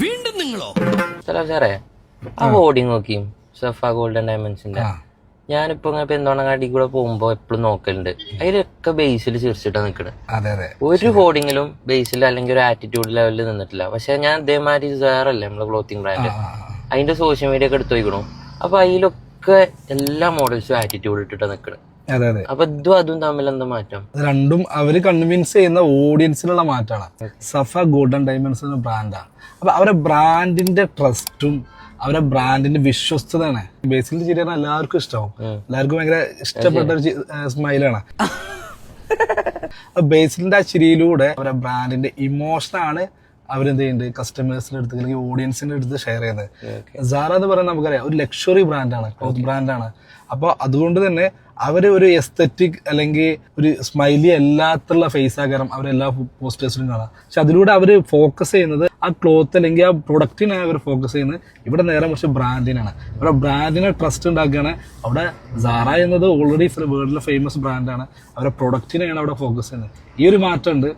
വീണ്ടും നിങ്ങളോ? സാറേ ആ ഹോർഡിങ് നോക്കിയും സഫ ഗോൾഡൻ ഡയമണ്ട്സിന്റെ ഞാനിപ്പോ ഇങ്ങനെ പെരുന്തോണങ്ങാടി കൂടെ പോകുമ്പോ എപ്പോഴും നോക്കലുണ്ട്. അതിലൊക്കെ ബേസിൽ ചിരിച്ചിട്ടാ നിക്കണത്. ഒരു ഹോർഡിങ്ങിലും ബേസിൽ അല്ലെങ്കിൽ ഒരു ആറ്റിറ്റ്യൂഡ് ലെവലിൽ നിന്നിട്ടില്ല. പക്ഷെ ഞാൻ ഇതേമാതിരി സാറല്ലേ നമ്മളെ ക്ലോത്തിങ് ബ്രാൻഡ്, അതിന്റെ സോഷ്യൽ മീഡിയ ഒക്കെ എടുത്തു നോക്കണം. അപ്പൊ അതിലൊക്കെ എല്ലാ മോഡൽസും ആറ്റിറ്റ്യൂഡ് ഇട്ടിട്ടാ നിക്കണത്. അപ്പൊ ഇതും അതും തമ്മിൽ എന്താ മാറ്റം? രണ്ടും അവര് കൺവിൻസ് ചെയ്യുന്ന ഓഡിയൻസിനുള്ള മാറ്റമാണ്. സഫ ഗോൾഡൻ ഡയമണ്ട്സ് എന്ന ബ്രാൻഡാണ്. അപ്പൊ അവരെ ബ്രാൻഡിന്റെ ട്രസ്റ്റും അവരെ ബ്രാൻഡിന്റെ വിശ്വസ്തതാണ്. ബേസിൽ ചിരിയാണ് എല്ലാവർക്കും ഇഷ്ടമാവും. എല്ലാവർക്കും ഭയങ്കര ഇഷ്ടപ്പെട്ട ഒരു സ്മൈലാണ്. ബേസിലിന്റെ ആ ചിരിയിലൂടെ അവരെ ബ്രാൻഡിന്റെ ഇമോഷനാണ് അവരെന്ത് ചെയ്യുന്നുണ്ട് കസ്റ്റമേഴ്സിന്റെ അടുത്ത് അല്ലെങ്കിൽ ഓഡിയൻസിന്റെ അടുത്ത് ഷെയർ ചെയ്യുന്നത്. സാറ എന്ന് പറയുന്നത് നമുക്കറിയാം ഒരു ലക്ഷറി ബ്രാൻഡാണ്, ക്ലോത്ത് ബ്രാൻഡാണ്. അപ്പോൾ അതുകൊണ്ട് തന്നെ അവര് ഒരു എസ്തെറ്റിക് അല്ലെങ്കിൽ ഒരു സ്മൈലി അല്ലാത്തുള്ള ഫേസ് ആകാരം അവരെല്ലാ പോസ്റ്റേഴ്സിലും കാണാം. പക്ഷെ അതിലൂടെ അവർ ഫോക്കസ് ചെയ്യുന്നത് ആ ക്ലോത്ത് അല്ലെങ്കിൽ ആ പ്രൊഡക്റ്റിനാണ് അവർ ഫോക്കസ് ചെയ്യുന്നത്. ഇവിടെ നേരെ കുറച്ച് ബ്രാൻഡിനാണ്. അവിടെ ബ്രാൻഡിനെ ട്രസ്റ്റ് ഉണ്ടാക്കുകയാണ്. അവിടെ സാറ എന്നത് ഓൾറെഡി വേൾഡിലെ ഫേമസ് ബ്രാൻഡാണ്. അവരുടെ പ്രൊഡക്റ്റിനെയാണ് അവിടെ ഫോക്കസ് ചെയ്യുന്നത്. ഈ ഒരു മാറ്റമുണ്ട്.